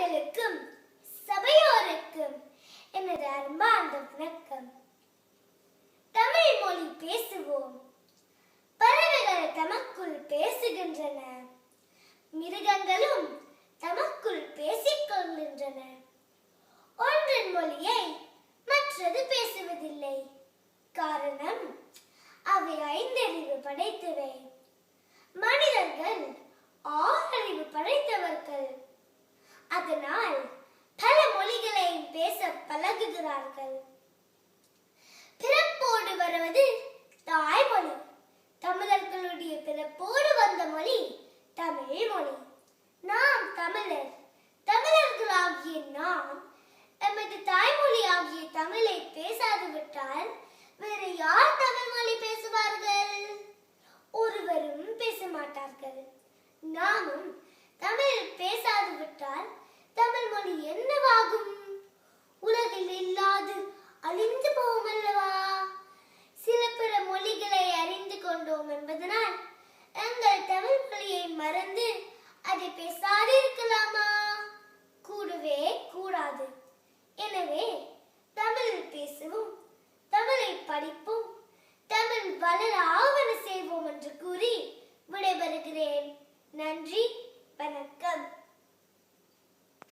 பெரியவர்களுக்கும் சபையோருக்கும் எனது அன்பார்ந்த வணக்கம். தமிழ் மொழி பேசுவோம். பறவைகள் தமக்குள் பேசுகின்றன, மிருகங்களும் தமக்குள் பேசிக் கொள்கின்றன. ஒன்றின் மொழியை மற்றது பேசுவதில்லை. காரணம், அவை ஐந்தறிவு படைத்தவை. மனிதர்கள் ஆறறிவு படைத்தவர்கள். அதனால் பல மொழிகளை பேச பழகுகிறார்கள். பிறப்போடு வருவது தாய்மொழி. தமிழர்களுடைய பிறப்போடு வந்த மொழி தமிழ் மொழி. நாம் தமிழர். தமிழர்களாகிய நாம் நமது தாய்மொழி ஆகிய தமிழை பேசாது விட்டால் வேறு யார் தமிழ் மொழி பேசுவார்கள்? ஒருவரும் பேச மாட்டார்கள். நாமும் தமிழ் பேசாது விட்டால் தமிழ் மொழி என்னவாகும்? உலகில் இல்லாது அழிந்து போகும் அல்லவா? சில பிற மொழிகளை அறிந்து கொண்டோம் என்பதனால் எங்கள் தமிழ் மொழியை மறந்து அதை பேசாது இருக்கலாமா? கூடவே கூடாது. எனவே தமிழ் பேசுவோம், தமிழை படிப்போம், தமிழ் வளர